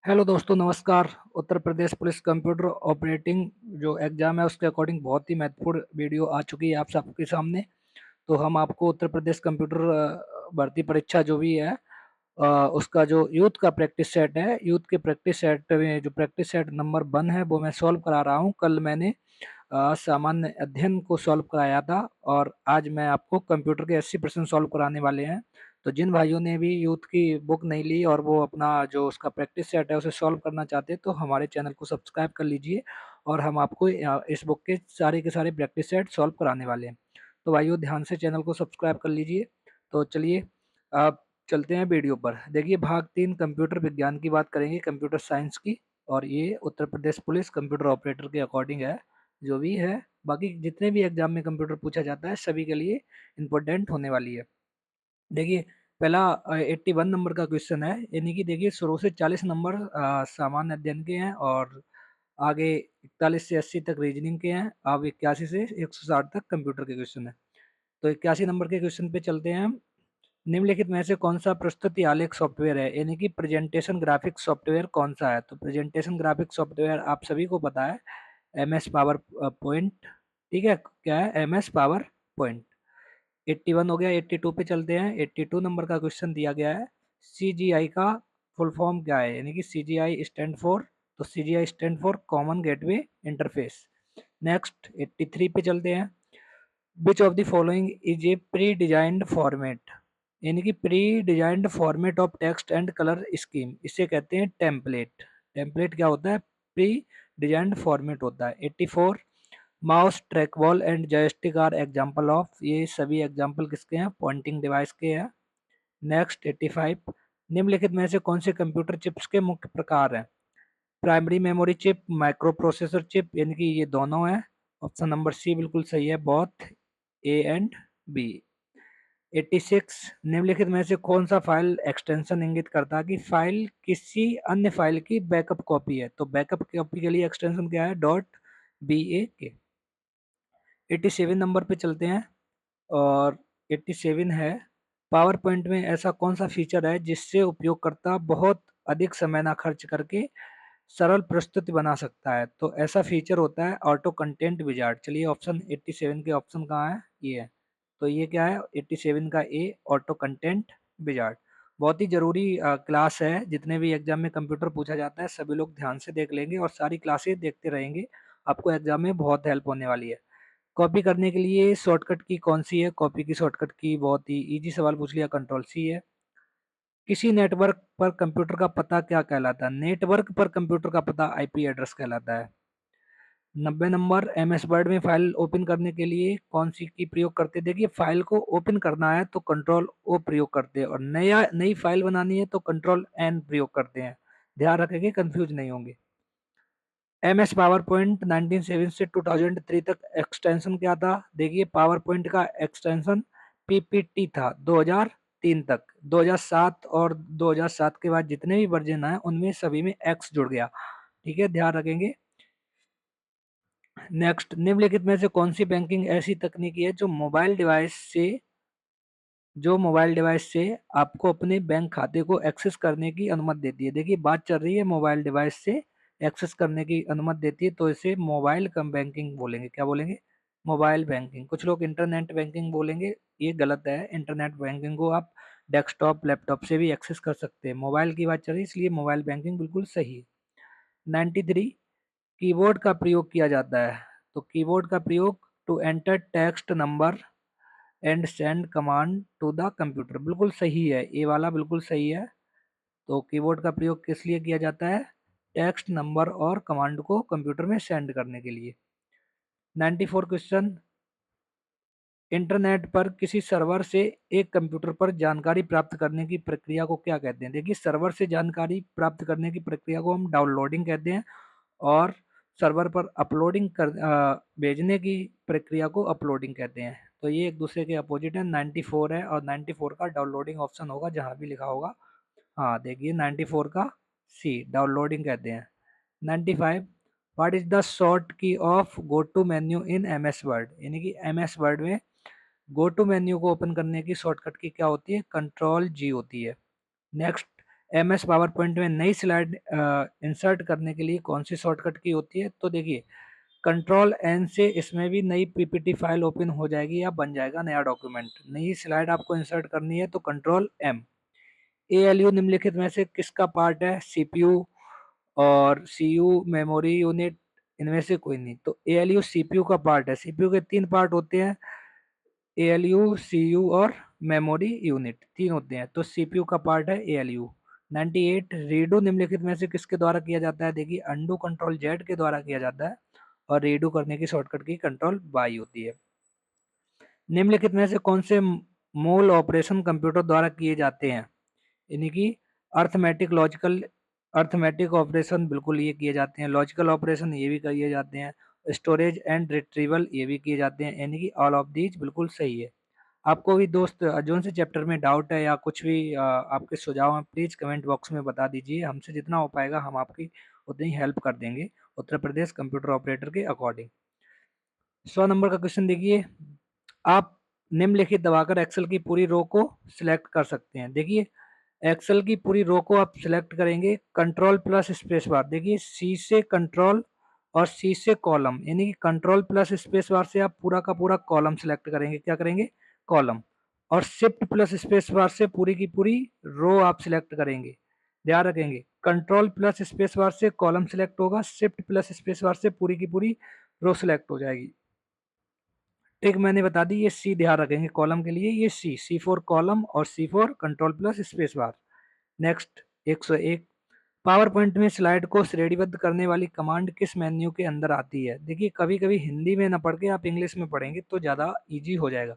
Hello दोस्तों, नमस्कार। Uttar Pradesh police computer operating जो एग्ज़ाम है उसके अकॉर्डिंग बहुत ही महत्वपूर्ण वीडियो आ चुकी है आप सबके सामने। तो हम आपको उत्तर प्रदेश कंप्यूटर भर्ती परीक्षा जो भी है उसका जो यूथ का प्रैक्टिस सेट है, यूथ के प्रैक्टिस सेट में जो प्रैक्टिस सेट नंबर 1 है वो मैं सॉल्व करा रहा हूँ। कल मैंने सामान्य अध्ययन को सॉल्व कराया था और आज मैं आपको कंप्यूटर के 80% सॉल्व कराने वाले हैं। तो जिन भाइयों ने भी यूथ की बुक नहीं ली और वो अपना जो उसका प्रैक्टिस सेट है उसे सॉल्व करना चाहते हैं तो हमारे चैनल को सब्सक्राइब कर लीजिए और हम आपको इस बुक के सारे प्रैक्टिस सेट सॉल्व कराने वाले हैं। तो भाइयों, ध्यान से चैनल को सब्सक्राइब कर लीजिए। तो चलिए आप चलते हैं वीडियो पर। देखिए, भाग 3 कंप्यूटर विज्ञान की बात करेंगे, कंप्यूटर साइंस की। और ये Uttar Pradesh police computer operator के अकॉर्डिंग है जो भी है। बाकी जितने भी एग्जाम में कंप्यूटर पूछा जाता है सभी के लिए इम्पोर्टेंट होने वाली है। देखिए, पहला 81 नंबर का क्वेश्चन है, यानी कि देखिए शुरू से 40 नंबर सामान्य अध्ययन के हैं और आगे 41 से 80 तक रीजनिंग के हैं। अब 81 से 160 तक कंप्यूटर के क्वेश्चन है। तो 81 नंबर के क्वेश्चन पे चलते हैं हम। निम्नलिखित में से कौन सा प्रस्तुति आलेख सॉफ्टवेयर है, यानी कि प्रेजेंटेशन ग्राफिक सॉफ्टवेयर कौन सा है? तो प्रेजेंटेशन ग्राफिक सॉफ्टवेयर आप सभी को पता है, एम एस पावर पॉइंट। ठीक है, क्या है? M S power point. 81 हो गया। 82 पे चलते हैं। 82 नंबर का क्वेश्चन दिया गया है, CGI का फुल फॉर्म क्या है? यानी कि CGI स्टैंड फॉर, तो CGI stand for common gateway interface. Next 83 पे चलते हैं। विच of the following is a pre designed format, यानी कि pre designed format of text and colour scheme, इसे कहते हैं टेम्पलेट। टेम्पलेट क्या होता है? प्री डिजाइंड फॉर्मेट होता है। 84, mouse, trackball and joystick are example of, ये सभी एग्जाम्पल किसके हैं? पॉइंटिंग डिवाइस के हैं। नेक्स्ट 85, निम्नलिखित में से कौन से कंप्यूटर चिप्स के मुख्य प्रकार हैं? Primary memory chip, micro processor chip, यानी कि ये दोनों है। ऑप्शन नंबर सी बिल्कुल सही है, बोथ ए एंड बी। 86, निम्नलिखित में से कौन सा फाइल एक्सटेंशन इंगित करता है कि फाइल किसी अन्य फाइल की बैकअप कॉपी है? तो बैकअप कॉपी के लिए एक्सटेंशन क्या है? डॉट बी ए के। 87 नंबर पे चलते हैं और 87 है, पावर पॉइंट में ऐसा कौन सा फीचर है जिससे उपयोगकर्ता बहुत अधिक समय ना खर्च करके सरल प्रस्तुति बना सकता है? तो ऐसा फीचर होता है ऑटो कंटेंट विजार्ड। चलिए, ऑप्शन 87 के ऑप्शन कहाँ है? ये है। तो ये क्या है? 87 का ए, ऑटो कंटेंट विजार्ड। बहुत ही जरूरी क्लास है। जितने भी एग्जाम में कंप्यूटर पूछा जाता है सभी लोग ध्यान से देख लेंगे और सारी क्लासेस देखते रहेंगे, आपको एग्जाम में बहुत हेल्प होने वाली है। कॉपी करने के लिए शॉर्टकट की कौन सी है? कॉपी की शॉर्टकट की बहुत ही इजी सवाल पूछ लिया, कंट्रोल सी है। किसी नेटवर्क पर कंप्यूटर का पता क्या कहलाता है? नेटवर्क पर कंप्यूटर का पता आईपी एड्रेस कहलाता है। 90 नंबर, एम एस वर्ड में फाइल ओपन करने के लिए कौन सी की प्रयोग करते हैं? देखिए, फाइल को ओपन करना है तो कंट्रोल ओ प्रयोग करते हैं और नई फाइल बनानी है तो कंट्रोल एन प्रयोग करते हैं। ध्यान रखेंगे, कंफ्यूज नहीं होंगे। एम एस पावर पॉइंट 1970 से 2003 तक एक्सटेंशन क्या था? देखिए, पावर पॉइंट का एक्सटेंशन पीपीटी था 2003 तक। 2007 और 2007 के बाद जितने भी वर्जन आए उनमें सभी में एक्स जुड़ गया। ठीक है, ध्यान रखेंगे। नेक्स्ट, निम्नलिखित में से कौन सी बैंकिंग ऐसी तकनीकी है जो मोबाइल डिवाइस से आपको अपने बैंक खाते को एक्सेस करने की अनुमति देती है? देखिए, बात चल रही है मोबाइल डिवाइस से एक्सेस करने की अनुमति देती है तो इसे मोबाइल कम बैंकिंग बोलेंगे। क्या बोलेंगे? Mobile banking. कुछ लोग इंटरनेट बैंकिंग बोलेंगे, ये गलत है। इंटरनेट बैंकिंग को आप डेस्कटॉप लैपटॉप से भी एक्सेस कर सकते हैं। मोबाइल की बात चल रही है इसलिए मोबाइल बैंकिंग बिल्कुल सही है। 93, कीबोर्ड का प्रयोग किया जाता है। तो कीबोर्ड का प्रयोग to enter text number and send command to the computer, बिल्कुल सही है, ये वाला बिल्कुल सही है। तो कीबोर्ड का प्रयोग किस लिए किया जाता है? टेक्स्ट नंबर और कमांड को कंप्यूटर में सेंड करने के लिए। 94 क्वेश्चन, इंटरनेट पर किसी सर्वर से एक कंप्यूटर पर जानकारी प्राप्त करने की प्रक्रिया को क्या कहते हैं? देखिए, सर्वर से जानकारी प्राप्त करने की प्रक्रिया को हम डाउनलोडिंग कहते हैं और सर्वर पर भेजने की प्रक्रिया को अपलोडिंग कहते हैं। तो ये एक दूसरे के अपोजिट है। 94 है और 94 का डाउनलोडिंग ऑप्शन होगा जहाँ भी लिखा होगा। हाँ, देखिए 94 का सी, डाउनलोडिंग कहते हैं। 95, what is the short key of go to menu in M S Word, यानी कि एम एस वर्ड में गो टू मेन्यू को ओपन करने की शॉर्टकट की क्या होती है? कंट्रोल जी होती है। नेक्स्ट, MS पावर पॉइंट में नई स्लाइड इंसर्ट करने के लिए कौन सी शॉर्टकट की होती है? तो देखिए कंट्रोल एन से इसमें भी नई पीपीटी फाइल ओपन हो जाएगी या बन जाएगा नया डॉक्यूमेंट। नई स्लाइड आपको इंसर्ट करनी है तो कंट्रोल एम। ALU निम्नलिखित में से किसका पार्ट है? CPU और CU मेमोरी यूनिट, इनमें से कोई नहीं। तो ALU CPU का पार्ट है। CPU के 3 पार्ट होते हैं, ALU, CU और मेमोरी यूनिट, 3 होते हैं। तो CPU का पार्ट है ALU। 98 रीडू निम्नलिखित में से किसके द्वारा किया जाता है? देखिए अंडू कंट्रोल जेड के द्वारा किया जाता है और रीडू करने की शॉर्टकट की कंट्रोल वाई होती है। निम्नलिखित में से कौन से मूल ऑपरेशन कंप्यूटर द्वारा किए जाते हैं? यानी कि अर्थमेटिक, लॉजिकल, अर्थमेटिक ऑपरेशन बिल्कुल ये किए जाते हैं, लॉजिकल ऑपरेशन ये भी किए जाते हैं, स्टोरेज एंड रिट्रीवल ये भी किए जाते हैं, यानी कि ऑल ऑफ दीज बिल्कुल सही है। आपको भी दोस्त जोन से चैप्टर में डाउट है या कुछ भी आपके सुझाव हैं, प्लीज़ कमेंट बॉक्स में बता दीजिए। हमसे जितना हो पाएगा हम आपकी उतनी हेल्प कर देंगे उत्तर प्रदेश कंप्यूटर ऑपरेटर के अकॉर्डिंग। 100 नंबर का क्वेश्चन देखिए, आप निम्नलिखित दबाकर एक्सेल की पूरी रो को सिलेक्ट कर सकते हैं। देखिए एक्सेल की पूरी रो को आप सिलेक्ट करेंगे कंट्रोल प्लस स्पेस बार। देखिए सी से कंट्रोल और सी से कॉलम, यानी कि कंट्रोल प्लस स्पेस बार से आप पूरा का पूरा कॉलम सिलेक्ट करेंगे। क्या करेंगे? कॉलम। और शिफ्ट प्लस स्पेस बार से पूरी की पूरी रो आप सिलेक्ट करेंगे। ध्यान रखेंगे कंट्रोल प्लस स्पेस बार से कॉलम सिलेक्ट होगा, शिफ्ट प्लस स्पेस बार से पूरी की पूरी रो सिलेक्ट हो जाएगी। ट्रिक मैंने बता दी, ये सी ध्यान रखेंगे कॉलम के लिए, ये सी फॉर कॉलम और C for control plus space bar. Next 101 PowerPoint में स्लाइड को श्रेणीबद्ध करने वाली कमांड किस मेन्यू के अंदर आती है? देखिए कभी कभी हिंदी में ना पढ़ के आप इंग्लिश में पढ़ेंगे तो ज़्यादा इजी हो जाएगा।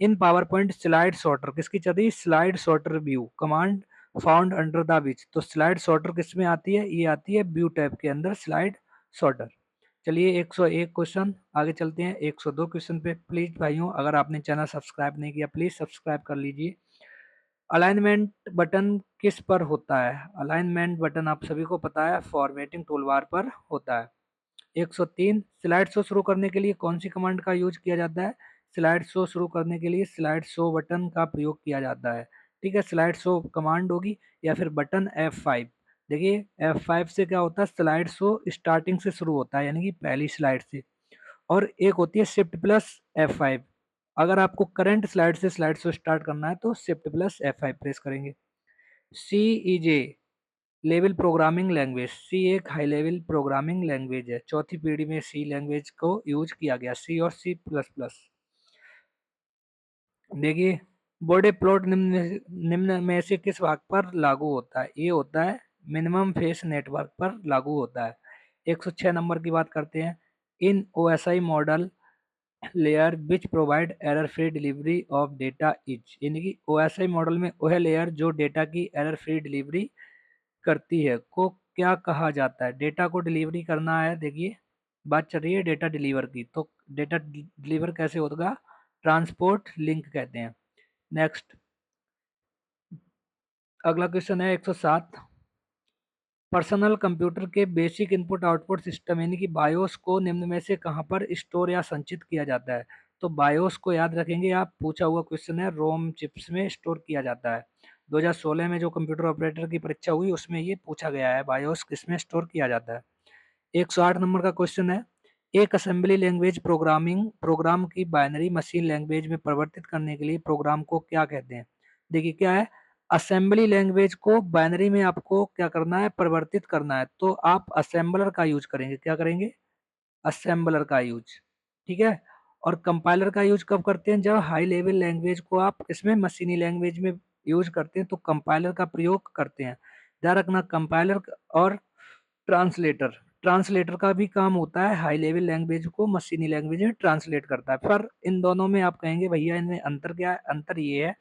इन पावर पॉइंट स्लाइड सॉर्टर किसकी चल रही? Slide sorter view command found under the which. तो स्लाइड सॉर्टर किस में आती है? ये आती है व्यू टैब के अंदर स्लाइड सॉर्टर। चलिए 101 क्वेश्चन आगे चलते हैं 102 क्वेश्चन पे। प्लीज भाइयों अगर आपने चैनल सब्सक्राइब नहीं किया प्लीज सब्सक्राइब कर लीजिए। अलाइनमेंट बटन किस पर होता है? अलाइनमेंट बटन आप सभी को पता है फॉर्मेटिंग टूलबार पर होता है। 103 स्लाइड शो शुरू करने के लिए कौन सी कमांड का यूज किया जाता है? स्लाइड शो शुरू करने के लिए स्लाइड शो बटन का प्रयोग किया जाता है। ठीक है, स्लाइड शो कमांड होगी या फिर बटन F5। देखिए F5 से क्या होता है? स्लाइड शो स्टार्टिंग से शुरू होता है, यानी कि पहली स्लाइड से। और एक होती है शिफ्ट प्लस F5। अगर आपको करंट स्लाइड से स्लाइड शो स्टार्ट करना है तो शिफ्ट प्लस F5 प्रेस करेंगे। C is a level programming language. C एक हाई लेवल प्रोग्रामिंग लैंग्वेज है। चौथी पीढ़ी में सी लैंग्वेज को यूज किया गया, सी और सी प्लस प्लस। देखिए बॉडी प्लॉट निम्न में से किस भाग पर लागू होता है? ये होता है मिनिमम फेस नेटवर्क पर लागू होता है। 106 नंबर की बात करते हैं। इन OSI model layer which provide error free delivery of data is, यानी कि OSI मॉडल में वह लेयर जो डेटा की एरर फ्री डिलीवरी करती है को क्या कहा जाता है? डेटा को डिलीवरी करना है। देखिए बात चल रही है डेटा डिलीवर की, तो डेटा डिलीवर कैसे होगा? ट्रांसपोर्ट लिंक कहते हैं। नेक्स्ट अगला क्वेश्चन है 107 पर्सनल कंप्यूटर के बेसिक इनपुट आउटपुट सिस्टम यानी कि बायोस को निम्न में से कहां पर स्टोर या संचित किया जाता है? तो बायोस को याद रखेंगे आप, पूछा हुआ क्वेश्चन है, रोम चिप्स में स्टोर किया जाता है। 2016 में जो कंप्यूटर ऑपरेटर की परीक्षा हुई उसमें ये पूछा गया है बायोस किसमें स्टोर किया जाता है। 108 नंबर का क्वेश्चन है एक असेंबली लैंग्वेज प्रोग्राम की बाइनरी मशीन लैंग्वेज में परिवर्तित करने के लिए प्रोग्राम को क्या कहते हैं? देखिए क्या है, असेंबली लैंग्वेज को बाइनरी में आपको क्या करना है? परिवर्तित करना है, तो आप असेंबलर का यूज करेंगे। क्या करेंगे? असेंबलर का यूज। ठीक है। और कंपाइलर का यूज कब करते हैं? जब हाई लेवल लैंग्वेज को आप इसमें मशीनी लैंग्वेज में यूज करते हैं तो कंपाइलर का प्रयोग करते हैं। ध्यान रखना कंपाइलर और ट्रांसलेटर, ट्रांसलेटर का भी काम होता है हाई लेवल लैंग्वेज को मशीनी लैंग्वेज में ट्रांसलेट करता है। पर इन दोनों में आप कहेंगे भैया इनमें अंतर क्या है? अंतर ये है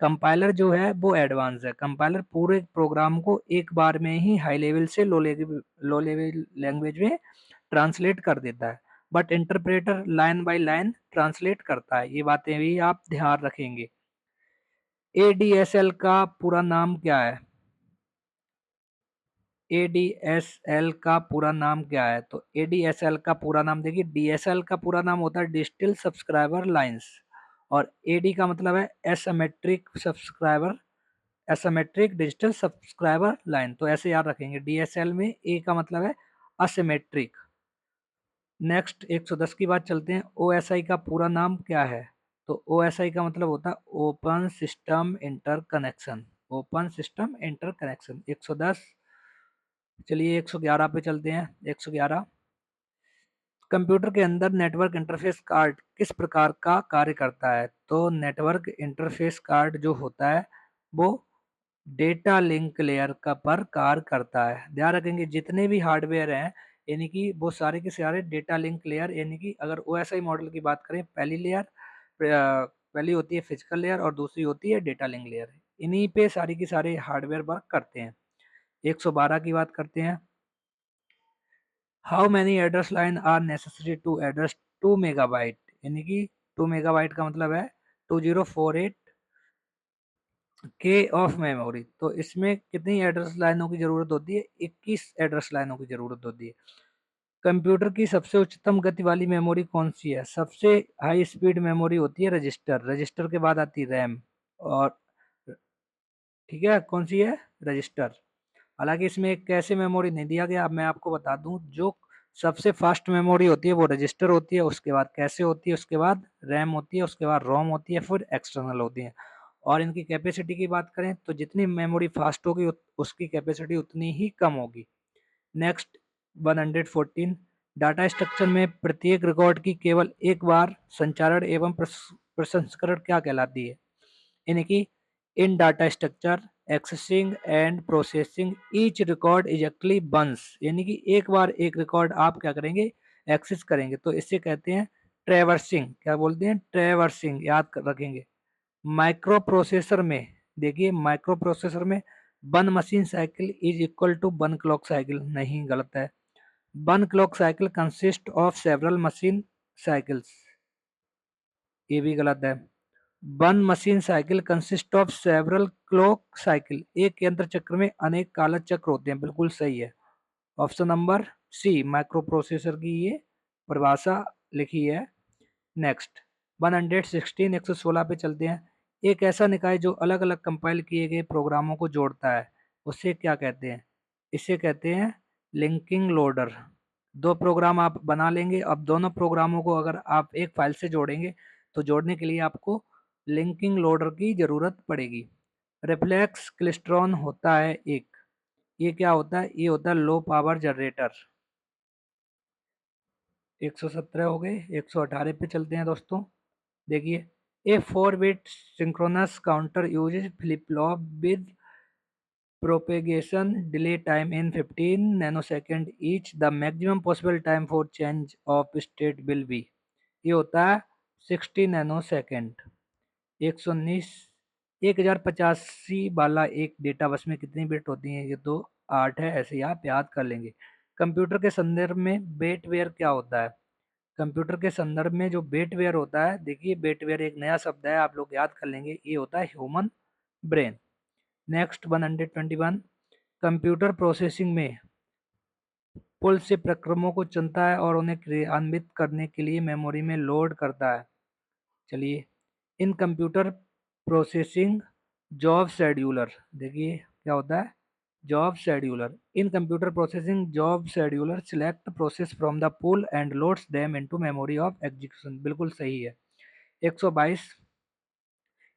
कंपाइलर जो है वो एडवांस है। कंपाइलर पूरे प्रोग्राम को एक बार में ही हाई लेवल से लो लेवल लैंग्वेज में ट्रांसलेट कर देता है, but interpreter line by line translate करता है। ये बातें भी आप ध्यान रखेंगे। ADSL का पूरा नाम क्या है? ADSL का पूरा नाम क्या है? तो ADSL का पूरा नाम देखिए, DSL का पूरा नाम होता है डिजिटल सब्सक्राइबर लाइंस और AD का मतलब है asymmetric subscriber asymmetric digital subscriber line, तो ऐसे याद रखेंगे। डीएसएल में ए का मतलब है असिमेट्रिक। नेक्स्ट 110 की बात चलते हैं। ओएसआई का पूरा नाम क्या है? तो ओएसआई का मतलब होता है open system interconnection, open system interconnection. 110। चलिए 111 पे चलते हैं। 111, कंप्यूटर के अंदर नेटवर्क इंटरफेस कार्ड किस प्रकार का कार्य करता है? तो नेटवर्क इंटरफेस कार्ड जो होता है वो डेटा लिंक लेयर का पर कार्य करता है। ध्यान रखेंगे जितने भी हार्डवेयर हैं यानी कि वो सारे के सारे डेटा लिंक लेयर, यानी कि अगर ओएसआई मॉडल की बात करें, पहली लेयर पहली होती है फिजिकल लेयर और दूसरी होती है डेटा लिंक लेयर। इन्हीं पे सारी की सारे हार्डवेयर वर्क करते हैं। 112 की बात करते हैं। How many address line are necessary to address 2 megabyte, यानी कि 2 मेगाबाइट का मतलब है 2048 के ऑफ मेमोरी। तो इसमें कितनी एड्रेस लाइनों की जरूरत होती है? 21 एड्रेस लाइनों की जरूरत होती है। कंप्यूटर की सबसे उच्चतम गति वाली मेमोरी कौन सी है? सबसे हाई स्पीड मेमोरी होती है रजिस्टर, रजिस्टर के बाद आती है रैम। और ठीक है, कौन सी है? रजिस्टर। हालांकि इसमें एक कैसे मेमोरी नहीं दिया गया, अब मैं आपको बता दूं। जो सबसे फास्ट मेमोरी होती है वो रजिस्टर होती है, उसके बाद कैसे होती है, उसके बाद रैम होती है, उसके बाद रोम होती है, फिर एक्सटर्नल होती है। और इनकी कैपेसिटी की बात करें तो जितनी मेमोरी फास्ट होगी उसकी कैपेसिटी उतनी ही कम होगी। नेक्स्ट 114, डाटा स्ट्रक्चर में प्रत्येक रिकॉर्ड की केवल एक बार संचारण एवं प्रसंस्करण क्या कहलाती है? यानी कि in data structure accessing and processing each record exactly once, यानी कि एक बार एक रिकॉर्ड आप क्या करेंगे? एक्सेस करेंगे, तो इसे कहते हैं ट्रैवर्सिंग। क्या बोलते हैं? ट्रैवर्सिंग, याद रखेंगे। माइक्रो प्रोसेसर में देखिए, माइक्रो प्रोसेसर में one machine cycle is equal to one clock cycle, नहीं, गलत है। One clock cycle consist of several machine cycles, ये भी गलत है। One machine cycle consist of several clock cycle, एक यंत्र चक्र में अनेक काल चक्र होते हैं, बिल्कुल सही है। Option number C microprocessor की ये परिभाषा लिखी है। नेक्स्ट 116, 116 पे चलते हैं। एक ऐसा निकाय जो अलग अलग कंपाइल किए गए प्रोग्रामों को जोड़ता है, उसे क्या कहते हैं? इसे कहते हैं लिंकिंग लोडर। दो प्रोग्राम आप बना लेंगे, अब दोनों प्रोग्रामों को अगर आप एक फाइल से जोड़ेंगे तो जोड़ने के लिए आपको लिंकिंग लोडर की जरूरत पड़ेगी। रिफ्लेक्स क्लिस्ट्रॉन होता है एक, ये क्या होता है? ये होता है लो पावर जनरेटर। 117 हो गए। 118 पे चलते हैं दोस्तों। देखिए, ए 4 bit synchronous counter uses flip flop with propagation delay time in 15 nanosecond each, the maximum possible time for change of state will be, ये होता है 60 नैनोसेकेंड। 119, 1085 वाला एक डेटा बस में कितनी बिट होती है? ये तो 8 है, ऐसे ही आप याद कर लेंगे। कंप्यूटर के संदर्भ में बेटवेयर क्या होता है? कंप्यूटर के संदर्भ में जो बेटवेयर होता है, देखिए बेटवेयर एक नया शब्द है, आप लोग याद कर लेंगे, ये होता है human brain. Next 121, computer processing में पुल से प्रक्रमों को चुनता है और उन्हें क्रियान्वित करने के लिए मेमोरी में लोड करता है। चलिए, in computer processing job scheduler, देखिए क्या होता है? Job scheduler. In computer processing job scheduler select process from the pool and loads them into memory of execution, बिल्कुल सही है। 122,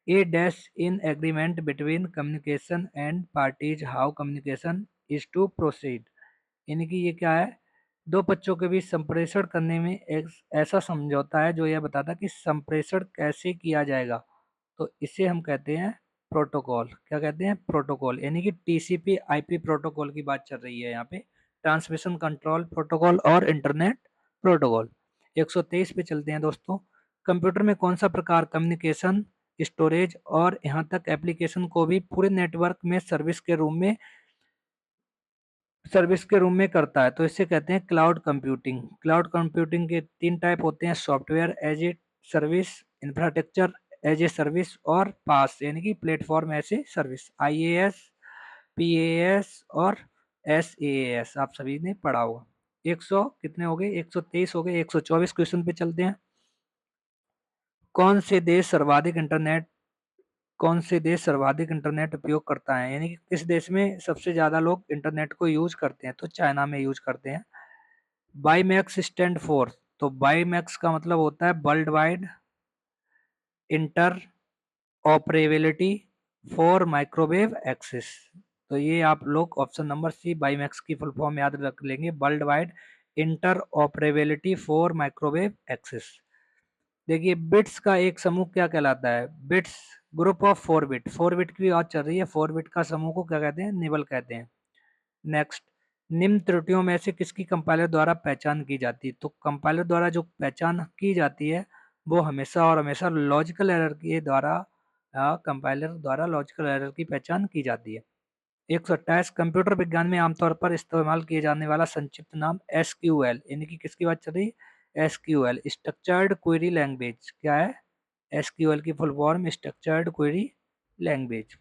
A dash in agreement between communication and parties how communication is to proceed, यानी कि ये क्या है? दो पक्षों के बीच संप्रेषण करने में एक ऐसा समझौता है जो यह बताता है कि संप्रेषण कैसे किया जाएगा। तो इसे हम कहते हैं प्रोटोकॉल। क्या कहते हैं? प्रोटोकॉल, यानी कि टीसीपी आईपी प्रोटोकॉल की बात चल रही है यहाँ पे। ट्रांसमिशन कंट्रोल प्रोटोकॉल और इंटरनेट प्रोटोकॉल। 123 पे चलते हैं दोस्तों। कंप्यूटर में कौन सा प्रकार कम्युनिकेशन, स्टोरेज और यहाँ तक एप्लीकेशन को भी पूरे नेटवर्क में सर्विस के रूम में करता है? तो इसे कहते हैं क्लाउड कंप्यूटिंग। क्लाउड कंप्यूटिंग के 3 टाइप होते हैं, software as a service, infrastructure as a service और पास, यानी कि platform as a service. IaaS, PaaS और एसएएस आप सभी ने पढ़ा होगा। 100 कितने हो गए? 123 हो गए। 124 क्वेश्चन पे चलते हैं। कौन से देश सर्वाधिक इंटरनेट कौन से देश सर्वाधिक इंटरनेट उपयोग करता है, यानी कि किस देश में सबसे ज़्यादा लोग इंटरनेट को यूज करते हैं, तो चाइना में यूज करते हैं। बाईमैक्स स्टैंड फॉर, तो बाईमैक्स का मतलब होता है world wide interoperability for microwave access. तो ये आप लोग ऑप्शन नंबर सी बाईमैक्स की फुल फॉर्म याद रख लेंगे, world wide interoperability for microwave access. देखिए बिट्स का एक समूह क्या कहलाता है, bits group of 4 bit, 4 bit की बात चल रही है, 4 बिट का समूह को क्या कहते हैं, निबल कहते हैं। नेक्स्ट, निम्न त्रुटियों में से किसकी कंपाइलर द्वारा पहचान की जाती है, तो कंपाइलर द्वारा जो पहचान की जाती है वो हमेशा और हमेशा लॉजिकल एरर के द्वारा, कंपाइलर द्वारा लॉजिकल एरर की पहचान की जाती है। 128, कंप्यूटर विज्ञान में आमतौर पर इस्तेमाल किए जाने वाला संक्षिप्त नाम एसक्यूएल, यानी कि किसकी बात चल रही है, एसक्यूएल स्ट्रक्चर्ड क्वेरी लैंग्वेज। क्या है, एसक्यूएल की full form structured query language.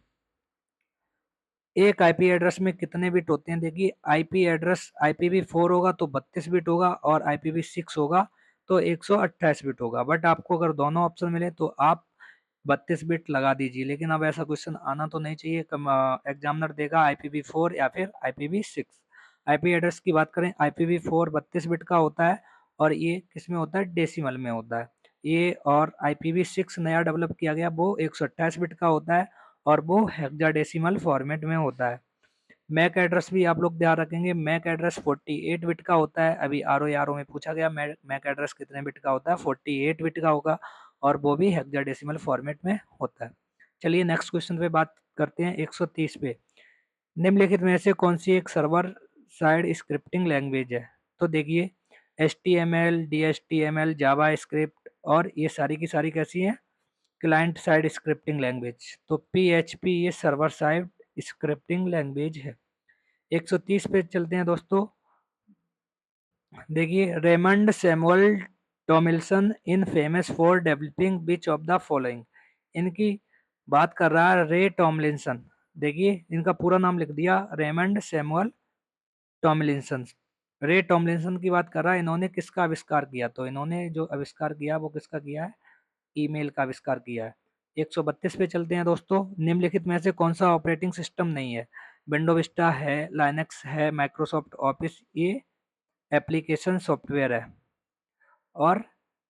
एक आईपी एड्रेस में कितने बिट होते हैं, देखिए आईपी एड्रेस IPv4 होगा तो 32 बिट होगा, और IPv6 होगा तो 128 बिट होगा। बट आपको अगर दोनों ऑप्शन मिले तो आप 32 बिट लगा दीजिए, लेकिन अब ऐसा क्वेश्चन आना तो नहीं चाहिए। एग्जामिनर देगा IPv4 या फिर IPv6। आईपी एड्रेस की बात करें, IPv4 32 बिट का होता है, और ये किस में होता है, डेसिमल में होता है ये। और IPv6 नया डेवलप किया गया, वो 128 बिट का होता है, और वो हेक्साडेसिमल फॉर्मेट में होता है। मैक एड्रेस भी आप लोग ध्यान रखेंगे, मैक एड्रेस 48 बिट का होता है। अभी आर ओ में पूछा गया मैक एड्रेस कितने बिट का होता है, 48 बिट का होगा, और वो भी हेक्साडेसिमल फॉर्मेट में होता है। चलिए नेक्स्ट क्वेश्चन पे बात करते हैं, 130 पे। निम्नलिखित में से कौन सी एक सर्वर साइड स्क्रिप्टिंग लैंग्वेज है, तो देखिए HTML, DHTML, जावा स्क्रिप्ट, और ये सारी की सारी कैसी हैं, क्लाइंट साइड स्क्रिप्टिंग लैंग्वेज। तो PHP ये सर्वर साइड स्क्रिप्टिंग लैंग्वेज है। 130 पे चलते हैं दोस्तों। देखिए Raymond Samuel टॉमिल्सन in famous for developing which of the following, इनकी बात कर रहा है रे टॉमलिंसन। देखिए इनका पूरा नाम लिख दिया, रेमंड सैमुअल टॉमलिंसन। रे टॉमलिंसन की बात कर रहा है, इन्होंने किसका आविष्कार किया, तो इन्होंने जो आविष्कार किया वो किसका किया है, ईमेल का आविष्कार किया है। 132 पे चलते हैं दोस्तों। निम्नलिखित में से कौन सा ऑपरेटिंग सिस्टम नहीं है, विंडो विस्टा है, लाइनक्स है, माइक्रोसॉफ्ट ऑफिस ये एप्लीकेशन सॉफ्टवेयर है, और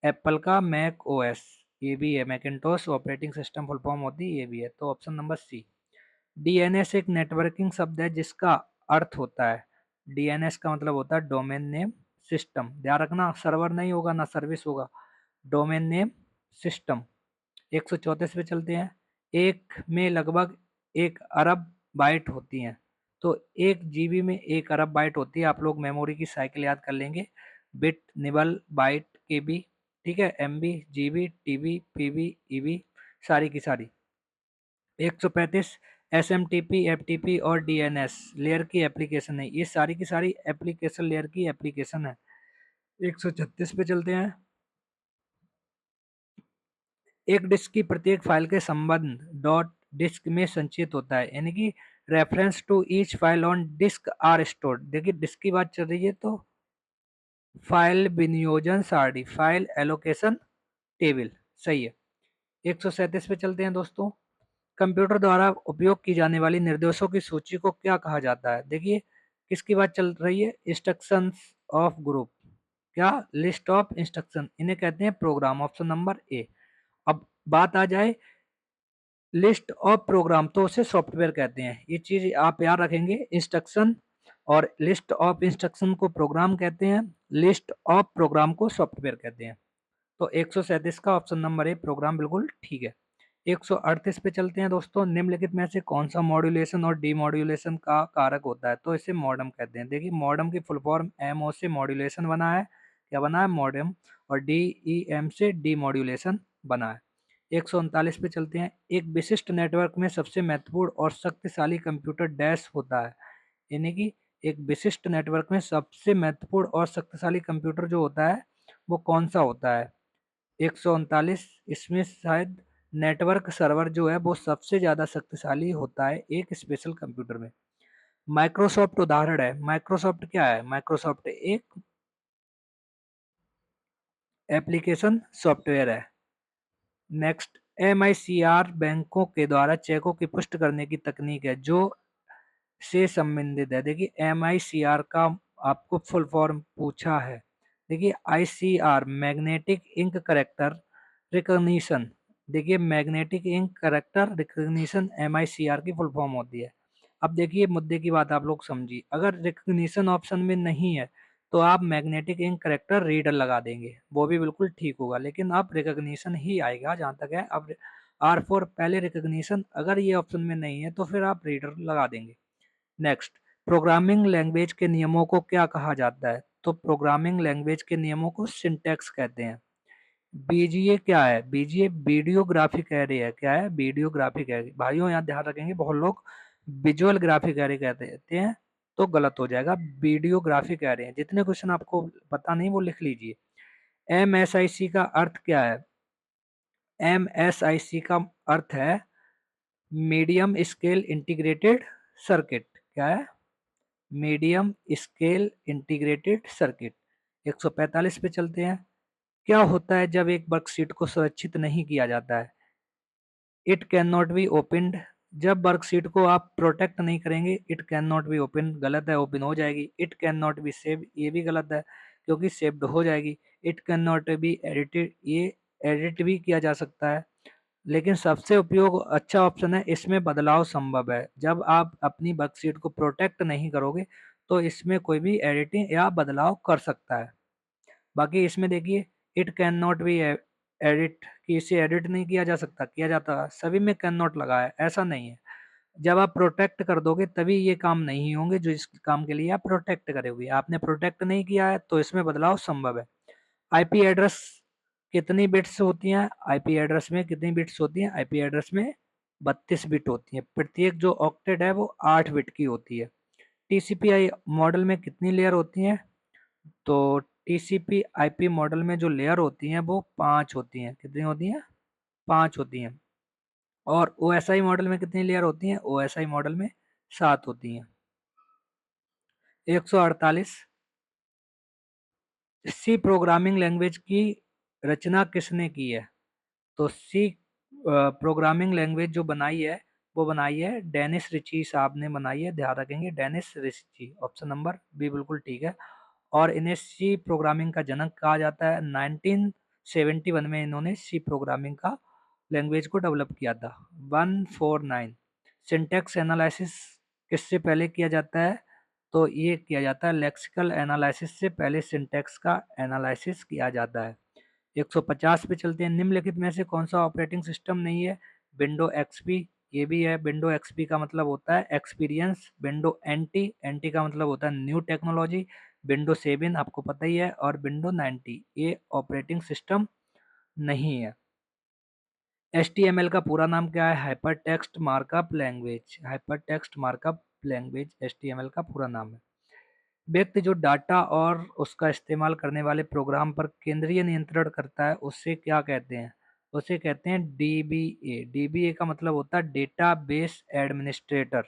एप्पल का मैक ओएस ये भी है, Macintosh operating system full form होती है, ये भी है। तो ऑप्शन नंबर सी। डीएनएस एक नेटवर्किंग शब्द है जिसका अर्थ होता है, डीएनएस का मतलब होता है डोमेन नेम सिस्टम। ध्यान रखना, सर्वर नहीं होगा ना सर्विस होगा, डोमेन नेम सिस्टम। 134 पे चलते हैं। एक में लगभग 1 अरब बाइट होती हैं, तो 1 GB में 1 अरब बाइट होती है। आप लोग मेमोरी की साइकिल याद कर लेंगे, बिट, निबल, बाइट, KB, ठीक है, MB, GB, TB, PB, EB, सारी की सारी। 135, SMTP, FTP और DNS लेयर की एप्लीकेशन है, ये सारी की सारी एप्लीकेशन लेयर की एप्लीकेशन है। 136 पे चलते हैं। एक डिस्क की प्रत्येक फाइल के संबंध डॉट डिस्क में संचित होता है, यानी कि reference to each file on disk are stored. देखिए डिस्क की बात चल रही है तो फाइल विनियोजन सारणी, फाइल एलोकेशन टेबल, सही है। 137 पे चलते हैं दोस्तों। कंप्यूटर द्वारा उपयोग की जाने वाली निर्देशों की सूची को क्या कहा जाता है, देखिए किसकी बात चल रही है, इंस्ट्रक्शंस ऑफ ग्रुप। क्या, लिस्ट ऑफ इंस्ट्रक्शन, इन्हें कहते हैं प्रोग्राम, ऑप्शन नंबर ए। अब बात आ जाए लिस्ट ऑफ प्रोग्राम, तो उसे सॉफ्टवेयर कहते हैं, ये चीज आप याद रखेंगे। इंस्ट्रक्शन और लिस्ट ऑफ इंस्ट्रक्शन को प्रोग्राम कहते हैं, लिस्ट ऑफ प्रोग्राम को सॉफ्टवेयर कहते हैं। तो 137 का ऑप्शन नंबर ए प्रोग्राम बिल्कुल ठीक है। 138 पे चलते हैं दोस्तों। निम्नलिखित में से कौन सा मॉड्यूलेशन और डीमॉड्यूलेशन का कारक होता है, तो इसे मॉडम कहते हैं। देखिए मॉडम की फुल फॉर्म MO से मॉड्यूलेशन बना है, क्या बना है, मॉडम, और DEM से डीमॉड्यूलेशन बना है। 139 पे चलते हैं। एक विशिष्ट नेटवर्क में सबसे महत्वपूर्ण और शक्तिशाली कंप्यूटर डैश होता है, यानी कि एक विशिष्ट नेटवर्क में सबसे महत्वपूर्ण और शक्तिशाली कंप्यूटर जो होता है वो कौन सा होता है। 139, इसमें शायद नेटवर्क सर्वर जो है वो सबसे ज़्यादा शक्तिशाली होता है एक स्पेशल कंप्यूटर में। माइक्रोसॉफ्ट उदाहरण है, माइक्रोसॉफ्ट क्या है, माइक्रोसॉफ्ट एक एप्लीकेशन सॉफ्टवेयर है। नेक्स्ट MICR बैंकों के द्वारा चेकों की पुष्टि करने की तकनीक है जो से संबंधित है। देखिए MICR का आपको फुल फॉर्म पूछा है। देखिए ICR magnetic ink character recognition. देखिए magnetic ink character recognition MICR की फुल फॉर्म होती है। अब देखिए मुद्दे की बात आप लोग समझिए, अगर रिकॉग्निशन ऑप्शन में नहीं है तो आप मैग्नेटिक इंक करेक्टर रीडर लगा देंगे, वो भी बिल्कुल ठीक होगा, लेकिन अब रिकॉग्निशन ही आएगा जहां तक है। अब R4 पहले रिकॉग्निशन, अगर ये ऑप्शन में नहीं है तो फिर आप रीडर लगा देंगे। नेक्स्ट, प्रोग्रामिंग लैंग्वेज के नियमों को क्या कहा जाता है? तो प्रोग्रामिंग लैंग्वेज के नियमों को सिंटैक्स कहते हैं। बीजीए क्या है? बीजीए वीडियो ग्राफिक एरे है। क्या है? Video graphic array. भाइयों यहाँ ध्यान रखेंगे, बहुत लोग विजुअल ग्राफिक एरे कहते हैं तो गलत हो जाएगा। वीडियो ग्राफिक एरे हैं। जितने क्वेश्चन आपको पता नहीं वो लिख लीजिए। MSIC का अर्थ क्या है? MSIC का अर्थ है मीडियम स्केल इंटीग्रेटेड सर्किट। क्या है? Medium scale integrated circuit. 145 पे चलते हैं। क्या होता है जब एक वर्कशीट को सुरक्षित नहीं किया जाता है? It can not be opened. जब वर्कशीट को आप प्रोटेक्ट नहीं करेंगे, it can not be open, गलत है, ओपन हो जाएगी। It can not be save, ये भी गलत है क्योंकि सेव्ड हो जाएगी। It can not be edited, ये एडिट भी किया जा सकता है। लेकिन सबसे उपयोग अच्छा ऑप्शन है, इसमें बदलाव संभव है। जब आप अपनी वर्कशीट को प्रोटेक्ट नहीं करोगे तो इसमें कोई भी एडिटिंग या बदलाव कर सकता है। बाकी इसमें देखिए it can not be edit, कि इसे एडिट नहीं किया जा सकता, किया जाता है। सभी में कैन नॉट लगा है, ऐसा नहीं है। जब आप प्रोटेक्ट कर दोगे तभी ये काम नहीं होंगे जो इस काम के लिए आप प्रोटेक्ट करोगे। आपने प्रोटेक्ट नहीं किया है तो इसमें बदलाव संभव है। आईपी एड्रेस कितनी बिट्स होती हैं? आईपी एड्रेस में कितनी बिट्स होती हैं? आईपी एड्रेस में 32 बिट होती है। प्रत्येक जो ऑक्टेट है वो 8 बिट की होती है। टीसीपी मॉडल में कितनी लेयर होती हैं? तो टीसीपी आईपी मॉडल में जो लेयर होती हैं वो 5 होती हैं। कितनी होती हैं? 5 होती हैं। और ओएसआई मॉडल में कितनी लेयर होती हैं? ओएसआई मॉडल में 7 होती हैं। 148, सी प्रोग्रामिंग लैंग्वेज की रचना किसने की है? तो सी प्रोग्रामिंग लैंग्वेज जो बनाई है वो बनाई है डेनिस रिची साहब ने बनाई है। ध्यान रखेंगे Dennis Ritchie, option number B बिल्कुल ठीक है। और इन्हें सी प्रोग्रामिंग का जनक कहा जाता है। 1971 में इन्होंने सी प्रोग्रामिंग का लैंग्वेज को डेवलप किया था। 149, सिंटैक्स एनालिसिस किससे पहले किया जाता है? तो ये किया जाता है लेक्सिकल एनालिसिस से पहले सिंटैक्स का एनालिसिस किया जाता है। 150 पे चलते हैं। निम्नलिखित में से कौन सा ऑपरेटिंग सिस्टम नहीं है? विंडो एक्सपी, ये भी है। विंडो एक्सपी का मतलब होता है एक्सपीरियंस। विंडो एनटी, एनटी का मतलब होता है न्यू टेक्नोलॉजी। विंडो 7 आपको पता ही है। और विंडो 90 ये ऑपरेटिंग सिस्टम नहीं है। HTML का पूरा नाम क्या है? Hyper text markup language. Hyper text markup language HTML का पूरा नाम है। व्यक्ति जो डाटा और उसका इस्तेमाल करने वाले प्रोग्राम पर केंद्रीय नियंत्रण करता है उसे क्या कहते हैं? उसे कहते हैं DBA। DBA का मतलब होता है डेटा बेस एडमिनिस्ट्रेटर।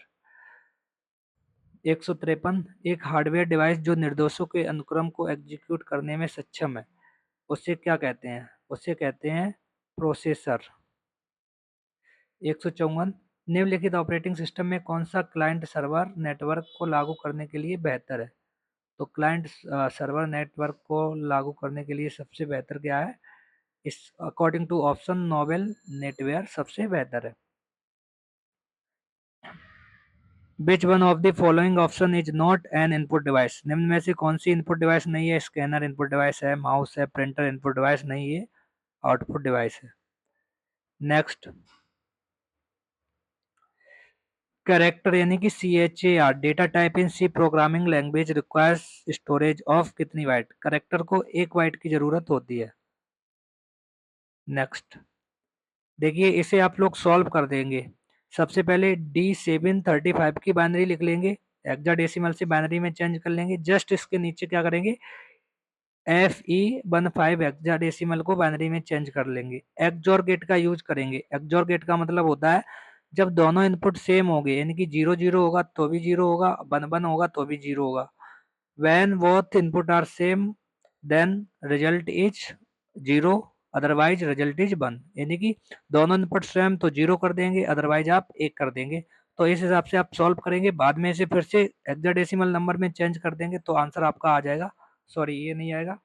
153, एक हार्डवेयर डिवाइस जो निर्देशों के अनुक्रम को एग्जीक्यूट करने में सक्षम है उसे क्या कहते हैं? उसे कहते हैं प्रोसेसर। 154, निम्नलिखित ऑपरेटिंग सिस्टम में कौन सा क्लाइंट सर्वर नेटवर्क को लागू करने के लिए बेहतर है? तो क्लाइंट सर्वर नेटवर्क को लागू करने के लिए सबसे बेहतर क्या है? इस according to option Novell NetWare सबसे बेहतर है। Which one of the following option is not an input device? निम्न में से कौन सी इनपुट डिवाइस नहीं है? स्कैनर इनपुट डिवाइस है, माउस है, प्रिंटर इनपुट डिवाइस नहीं है, आउटपुट डिवाइस है। नेक्स्ट, कैरेक्टर यानी कि CHAR data type in C programming language requires storage of कितनी बाइट? कैरेक्टर को 1 बाइट की जरूरत होती है। नेक्स्ट, देखिए इसे आप लोग सॉल्व कर देंगे। सबसे पहले D735 की बाइनरी लिख लेंगे, हेक्साडेसिमल से बाइनरी में चेंज कर लेंगे। जस्ट इसके नीचे क्या करेंगे? FE15 हेक्साडेसिमल को बाइनरी में चेंज कर लेंगे। एक्सओर गेट का यूज करेंगे। एक्सओर गेट का मतलब होता है जब दोनों इनपुट सेम हो गए, यानी कि 0 0 होगा तो भी 0 होगा, 1 1 होगा तो भी 0 होगा। When both input are same then result is 0 otherwise result is 1। यानी कि दोनों इनपुट सेम तो 0 कर देंगे, अदरवाइज आप 1 कर देंगे। तो इस हिसाब से आप सॉल्व करेंगे, बाद में इसे फिर से हेक्साडेसिमल नंबर में चेंज कर देंगे तो आंसर आपका आ जाएगा। सॉरी, ये नहीं आएगा,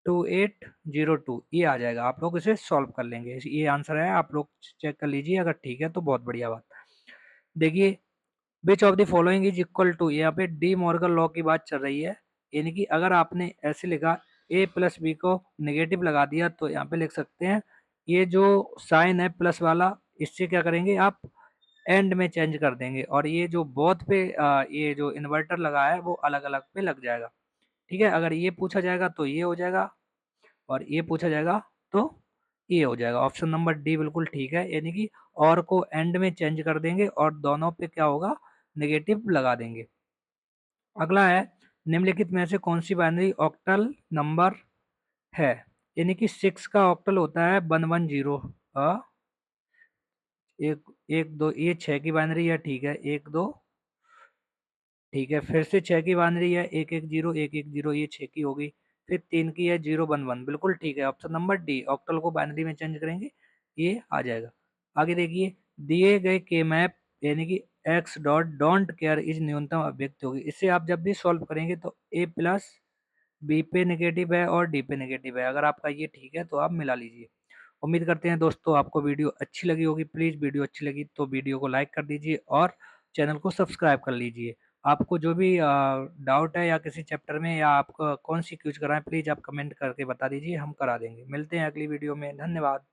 2802 ये आ जाएगा। आप लोग इसे सॉल्व कर लेंगे, ये आंसर है, आप लोग चेक कर लीजिए, अगर ठीक है तो बहुत बढ़िया बात। देखिए, which of the following is equal to, यहाँ पे डी मॉर्गन लॉ की बात चल रही है। यानी कि अगर आपने ऐसे लिखा ए प्लस बी को नेगेटिव लगा दिया तो यहाँ पे लिख सकते हैं ये जो साइन है प्लस वाला, इससे क्या करेंगे आप एंड में चेंज कर देंगे, और ये जो बोथ पे ये जो इन्वर्टर लगा है वो अलग अलग पे लग जाएगा। ठीक है, अगर ये पूछा जाएगा तो ये हो जाएगा, और ये पूछा जाएगा तो ये हो जाएगा। ऑप्शन नंबर डी बिल्कुल ठीक है, यानी कि और को एंड में चेंज कर देंगे और दोनों पे क्या होगा, नेगेटिव लगा देंगे। अगला है, निम्नलिखित में से कौन सी बाइनरी ऑक्टल नंबर है। यानी कि 6 का ऑक्टल होता है 110। एक एक दो, ये 6 की बाइनरी है, ठीक है, एक दो, ठीक है, फिर से 6 की बाइनरी है, 110 110, ये 6 की होगी। फिर 3 की है 011, बिल्कुल ठीक है, ऑप्शन नंबर डी, ऑक्टल को बाइनरी में चेंज करेंगे ये आ जाएगा। आगे देखिए, दिए गए के मैप यानी कि x dot don't care is न्यूनतम अभिव्यक्ति होगी। इससे आप जब भी सॉल्व करेंगे तो ए प्लस बी पे नेगेटिव है और डी पे नेगेटिव है, अगर आपका ये ठीक है तो आप मिला लीजिए। उम्मीद करते हैं दोस्तों आपको वीडियो अच्छी लगी होगी। प्लीज़ वीडियो अच्छी लगी तो वीडियो को लाइक कर दीजिए और चैनल को सब्सक्राइब कर लीजिए। आपको जो भी डाउट है या किसी चैप्टर में, या आपको कौन सी क्विज कराएं, प्लीज़ आप कमेंट करके बता दीजिए, हम करा देंगे। मिलते हैं अगली वीडियो में, धन्यवाद।